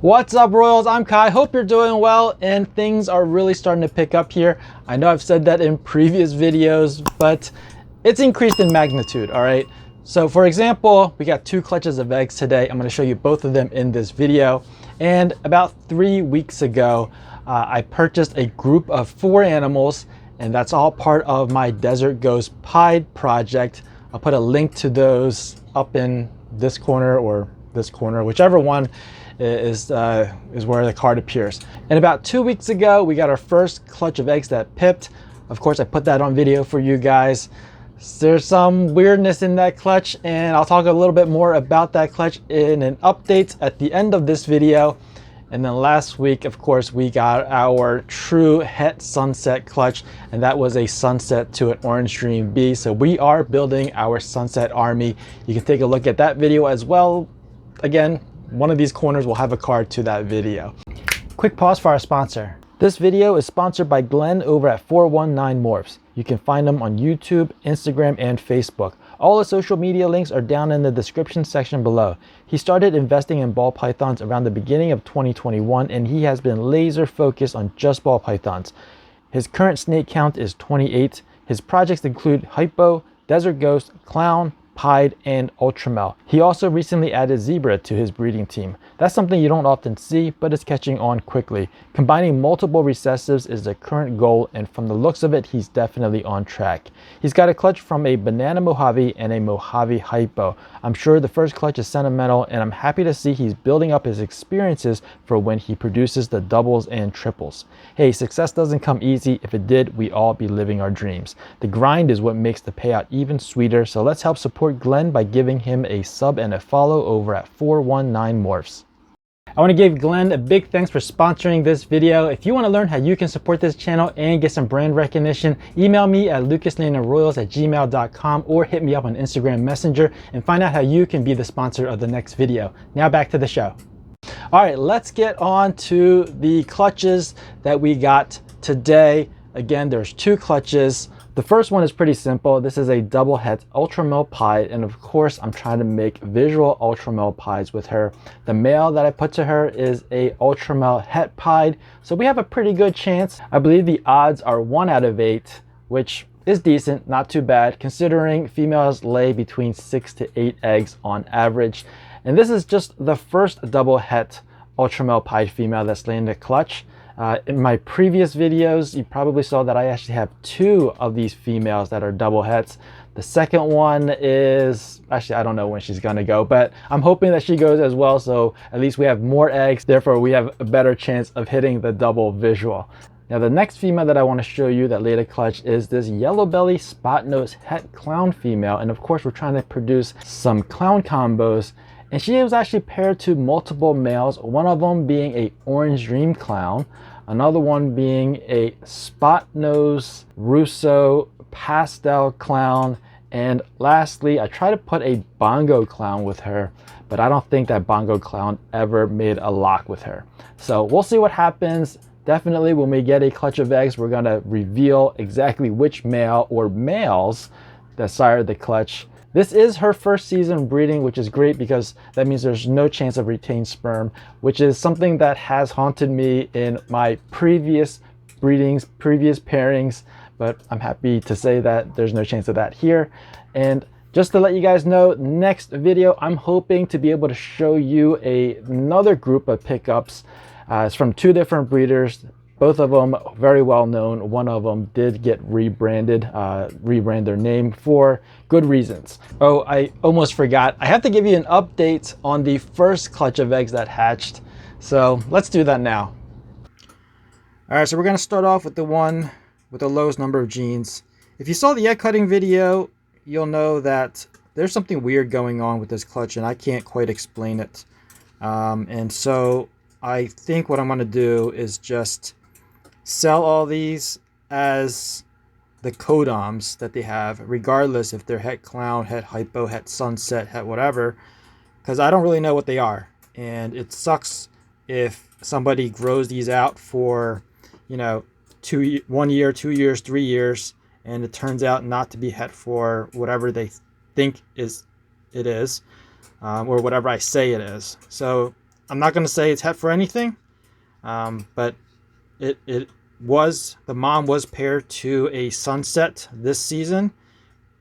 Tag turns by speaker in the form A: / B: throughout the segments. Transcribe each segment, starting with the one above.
A: What's up, Royals? I'm Kai. Hope you're doing well and things are really starting to pick up here. I know I've said that in previous videos, but it's increased in magnitude, all right? So for example, we got 2 clutches of eggs today. I'm gonna show you both of them in this video. And about 3 weeks ago, I purchased a group of 4 animals, and that's all part of my Desert Ghost Pied project. I'll put a link to those up in this corner or this corner, whichever one is where the card appears. And about 2 weeks ago, we got our first clutch of eggs that pipped. Of course, I put that on video for you guys. There's some weirdness in that clutch, and I'll talk a little bit more about that clutch in an update at the end of this video. And then last week, of course, we got our true Het Sunset clutch, and that was a sunset to an Orange Dream B. So we are building our sunset army. You can take a look at that video as well. Again, one of these corners will have a card to that video. Quick pause for our sponsor. This video is sponsored by Glenn over at 419 Morphs. You can find them on YouTube, Instagram, and Facebook. All the social media links are down in the description section below. He started investing in ball pythons around the beginning of 2021, and he has been laser focused on just ball pythons. His current snake count is 28. His projects include Hypo, Desert Ghost, Clown, Pied, and Ultramel. He also recently added Zebra to his breeding team. That's something you don't often see, but it's catching on quickly. Combining multiple recessives is the current goal, and from the looks of it, he's definitely on track. He's got a clutch from a Banana Mojave and a Mojave Hypo. I'm sure the first clutch is sentimental, and I'm happy to see he's building up his experiences for when he produces the doubles and triples. Hey, success doesn't come easy. If it did, we'd all be living our dreams. The grind is what makes the payout even sweeter, so let's help support Glenn by giving him a sub and a follow over at 419 Morphs. I want to give Glenn a big thanks for sponsoring this video. If you want to learn how you can support this channel and get some brand recognition, email me at lucasnanaroyals@gmail.com or hit me up on Instagram Messenger and find out how you can be the sponsor of the next video. Now back to the show. All right, let's get on to the clutches that we got today. Again, there's 2 clutches. The first one is pretty simple. This is a double het Ultramel Pied, and of course I'm trying to make visual Ultramel Pieds with her. The male that I put to her is a Ultramel het Pied, so we have a pretty good chance. I believe the odds are 1 out of 8, which is decent, not too bad, considering females lay between 6 to 8 eggs on average. And this is just the first double het Ultramel Pied female that's laying the clutch. In my previous videos, you probably saw that I actually have 2 of these females that are double hets. The second one is, actually, I don't know when she's gonna go, but I'm hoping that she goes as well, so at least we have more eggs. Therefore, we have a better chance of hitting the double visual. Now, the next female that I want to show you that laid a clutch is this yellow belly Spotnose het clown female. And of course, we're trying to produce some clown combos. And she was actually paired to multiple males, one of them being a Orange Dream clown, another one being a Spotnose Russo pastel clown, and lastly, I tried to put a bongo clown with her, but I don't think that bongo clown ever made a lock with her. So we'll see what happens. Definitely when we get a clutch of eggs, we're gonna reveal exactly which male or males that sired the clutch. This is her first season breeding, which is great because that means there's no chance of retained sperm, which is something that has haunted me in my previous breedings, previous pairings, but I'm happy to say that there's no chance of that here. And just to let you guys know, next video, I'm hoping to be able to show you another group of pickups. It's from 2 different breeders. Both of them very well known. One of them did get rebrand their name for good reasons. Oh, I almost forgot. I have to give you an update on the first clutch of eggs that hatched. So let's do that now. All right, so we're gonna start off with the one with the lowest number of genes. If you saw the egg cutting video, you'll know that there's something weird going on with this clutch and I can't quite explain it. And so I think what I'm gonna do is just sell all these as the codoms that they have, regardless if they're het clown, het hypo, het sunset, het whatever, because I don't really know what they are. And it sucks if somebody grows these out for, you know, 1 year, 2 years, 3 years, and it turns out not to be het for whatever they think it is, or whatever I say it is. So I'm not going to say it's het for anything, but the mom was paired to a Sunset this season.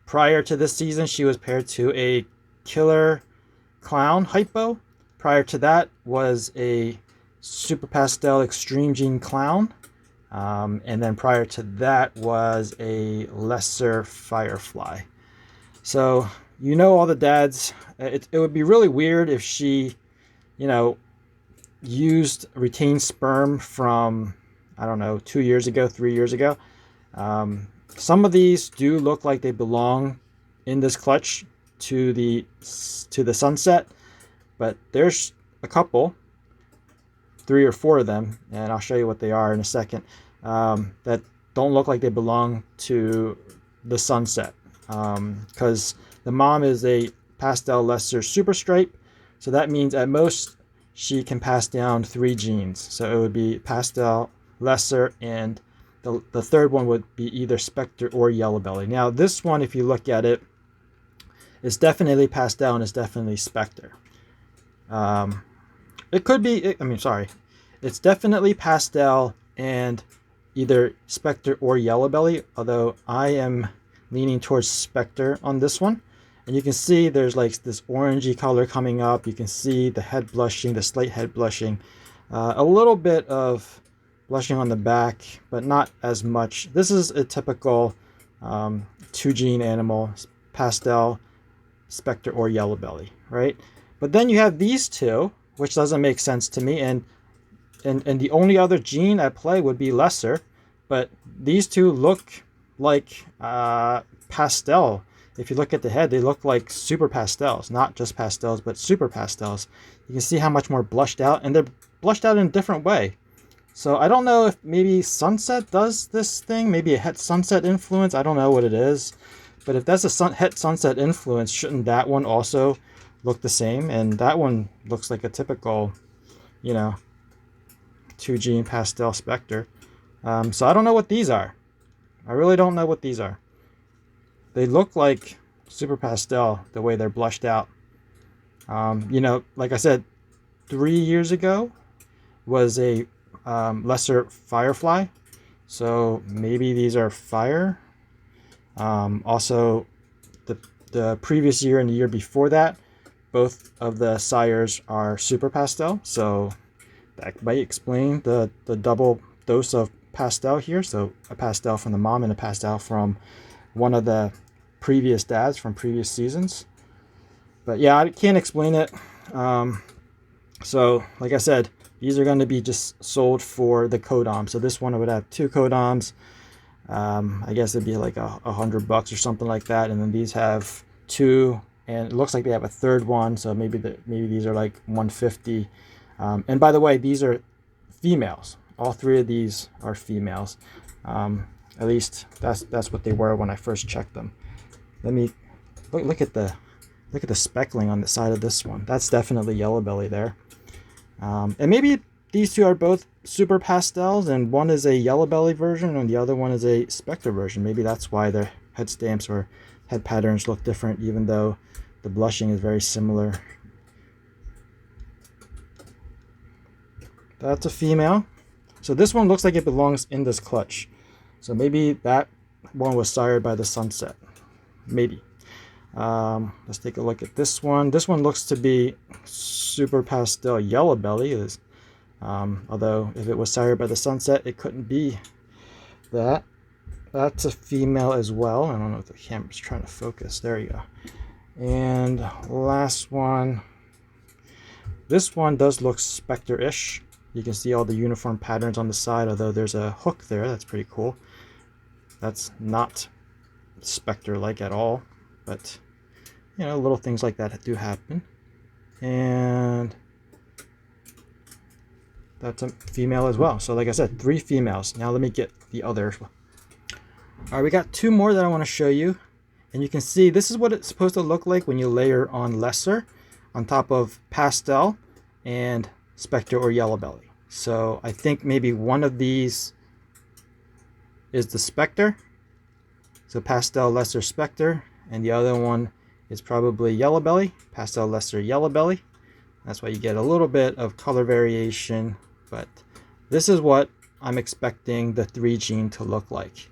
A: Prior to this season, she was paired to a Killer Clown Hypo. Prior to that was a Super Pastel Extreme Gene Clown. And then prior to that was a Lesser Firefly. So, you know, all the dads, it would be really weird if she, you know, used retained sperm from, I don't know, 2 years ago, 3 years ago. Some of these do look like they belong in this clutch to the Sunset, but there's a couple, 3 or 4 of them, and I'll show you what they are in a second, that don't look like they belong to the Sunset, because the mom is a Pastel Lesser Super Stripe, so that means at most she can pass down 3 genes. So it would be Pastel, Lesser, and the third one would be either Spectre or Yellow Belly. Now this one, if you look at it, is definitely Pastel and it's definitely Spectre. It could be, it's definitely Pastel and either Spectre or Yellow Belly, although I am leaning towards Spectre on this one. And you can see there's like this orangey color coming up. You can see the head blushing, the slate head blushing, a little bit of blushing on the back, but not as much. This is a typical 2-gene animal, Pastel, Spectre, or Yellow Belly, right? But then you have these two, which doesn't make sense to me, and the only other gene at play would be Lesser, but these two look like pastel. If you look at the head, they look like super pastels, not just pastels, but super pastels. You can see how much more blushed out, and they're blushed out in a different way. So I don't know if maybe Sunset does this thing, maybe a Het Sunset influence. I don't know what it is, but if that's a Het Sunset influence, shouldn't that one also look the same? And that one looks like a typical, you know, 2-gene pastel Spectre. So I don't know what these are. I really don't know what these are. They look like super pastel the way they're blushed out. You know, like I said, 3 years ago was a Lesser Firefly, so maybe these are fire. Also, the previous year and the year before that, both of the sires are super pastel, so that might explain the double dose of pastel here. So a pastel from the mom and a pastel from one of the previous dads from previous seasons. But yeah, I can't explain it. So like I said, these are going to be just sold for the codom. So this one would have 2 codoms. I guess it'd be like $100 or something like that. And then these have 2, and it looks like they have a third one. So maybe these are like $150. And by the way, these are females. All 3 of these are females. At least that's what they were when I first checked them. Let me look at the speckling on the side of this one. That's definitely Yellow Belly there. And maybe these 2 are both super pastels, and one is a Yellow Belly version and the other one is a Spectre version. Maybe that's why their head stamps or head patterns look different, even though the blushing is very similar. That's a female. So this one looks like it belongs in this clutch. So maybe that one was sired by the Sunset. Maybe. Let's take a look at this one. This one looks to be super pastel Yellow Belly. Although if it was sired by the Sunset, it couldn't be that. That's a female as well. I don't know if the camera's trying to focus. There you go. And last one. This one does look Spectre-ish. You can see all the uniform patterns on the side, although there's a hook there. That's pretty cool. That's not Spectre-like at all, but you know, little things like that do happen. And that's a female as well. So like I said, 3 females. Now let me get the others. All right, we got 2 more that I want to show you. And you can see this is what it's supposed to look like when you layer on Lesser on top of Pastel and Spectre or Yellow Belly. So I think maybe one of these is the Spectre. So Pastel, Lesser, Spectre. And the other one is probably Yellow Belly. Pastel, Lesser, Yellow Belly. That's why you get a little bit of color variation, but this is what I'm expecting the 3 gene to look like.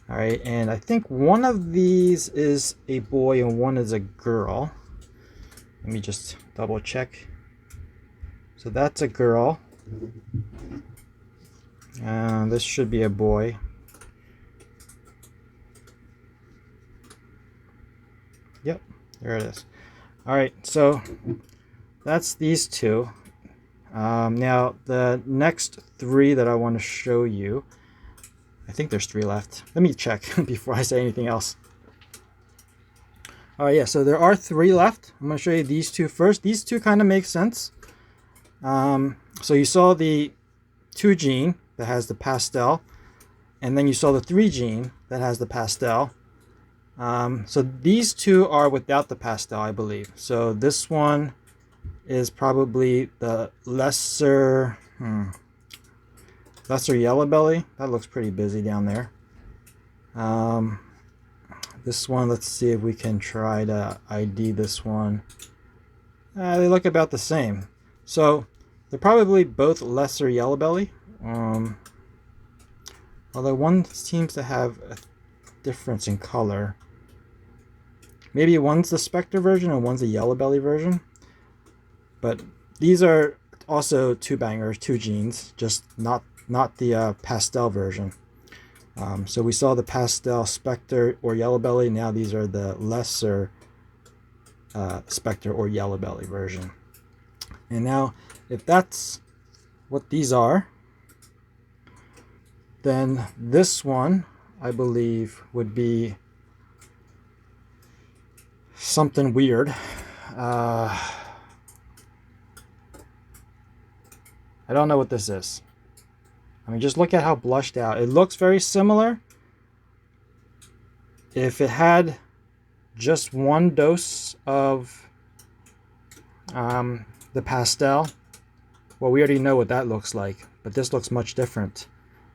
A: All right, and I think one of these is a boy and one is a girl. Let me just double check. So that's a girl. This should be a boy. Yep, there it is. All right, so that's these two. Now the next 3 that I want to show you, I think there's 3 left. Let me check before I say anything else. All right, yeah, so there are 3 left. I'm going to show you these 2 first. These 2 kind of make sense. So you saw the 2 gene that has the pastel, and then you saw the 3 gene that has the pastel. So these 2 are without the pastel, I believe. So this one is probably the lesser yellow belly. That looks pretty busy down there. This one, let's see if we can try to ID this one. They look about the same. So they're probably both lesser yellow belly. Although one seems to have a difference in color. Maybe one's the Spectre version and one's the yellow belly version. But these are also 2 bangers, 2 genes, just not the pastel version. So we saw the pastel Spectre or yellow belly. Now these are the lesser Spectre or yellow belly version. And now if that's what these are, then this one I believe would be something weird. I don't know what this is. I mean, just look at how blushed out. It looks very similar. If it had just 1 dose of the pastel, well, we already know what that looks like. But this looks much different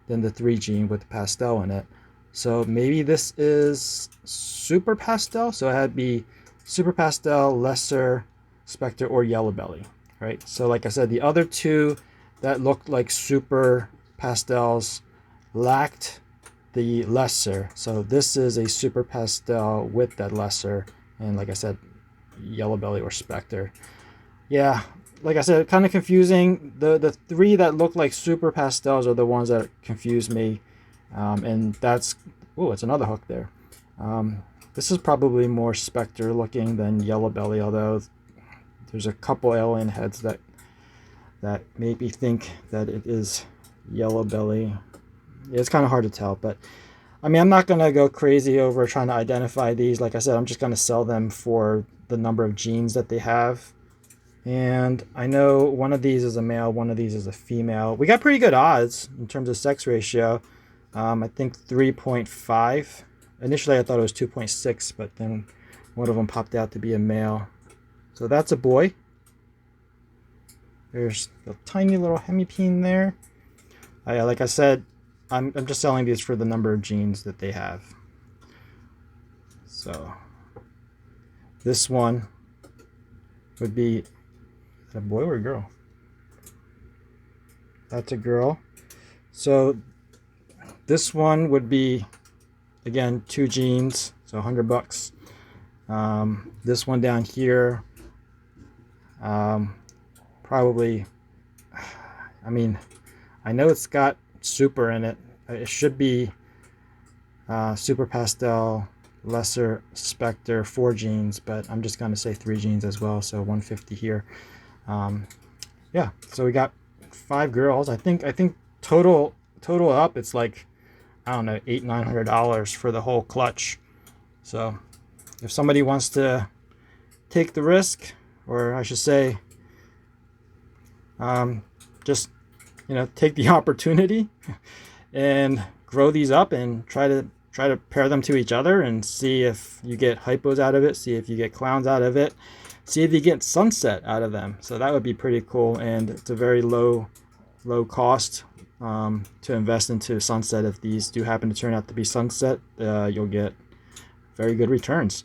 A: than the 3 gene with the pastel in it. So maybe this is super pastel. So it had to be super pastel, lesser Spectre, or yellow belly, right? So like I said, the other 2 that looked like super pastels lacked the lesser. So this is a super pastel with that lesser, and like I said, yellow belly or Spectre. Yeah, like I said, kind of confusing. The 3 that look like super pastels are the ones that confuse me. And that's, oh, it's another hook there. This is probably more Spectre looking than yellow belly, although there's a couple alien heads that make me think that it is yellow belly. It's kind of hard to tell, but I mean, I'm not going to go crazy over trying to identify these. Like I said, I'm just going to sell them for the number of genes that they have. And I know one of these is a male, one of these is a female. We got pretty good odds in terms of sex ratio. I think 3.5. Initially I thought it was 2.6, but then one of them popped out to be a male. So that's a boy. There's a tiny little hemipene there. Like I said, I'm just selling these for the number of genes that they have. So this one would be a boy or a girl? That's a girl. So this one would be, again, 2 genes, so $100. This one down here, probably, I mean, I know it's got super in it. It should be super pastel, lesser Spectre, 4 genes, but I'm just going to say 3 genes as well, so 150 here. Yeah, so we got 5 girls. I think total up, it's like, I don't know, $800-900 for the whole clutch. So if somebody wants to take the risk, or I should say, just, you know, take the opportunity and grow these up and try to pair them to each other and see if you get hypos out of it, see if you get clowns out of it, see if you get sunset out of them. So that would be pretty cool, and it's a very low cost to invest into sunset. If these do happen to turn out to be sunset, you'll get very good returns.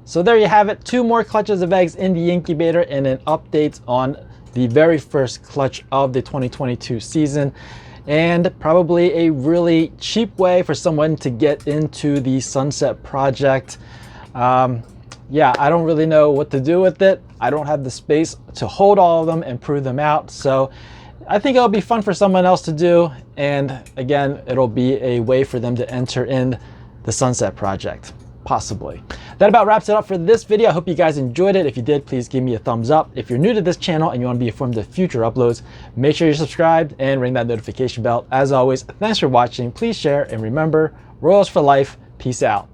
A: So there you have it, 2 more clutches of eggs in the incubator and an update on the very first clutch of the 2022 season, and probably a really cheap way for someone to get into the Sunset project. Yeah, I don't really know what to do with it. I don't have the space to hold all of them and prove them out. So I think it'll be fun for someone else to do. And again, it'll be a way for them to enter in the Sunset project, possibly. That about wraps it up for this video. I hope you guys enjoyed it. If you did, please give me a thumbs up. If you're new to this channel and you want to be informed of future uploads, make sure you're subscribed and ring that notification bell. As always, thanks for watching. Please share, and remember, Royals for life. Peace out.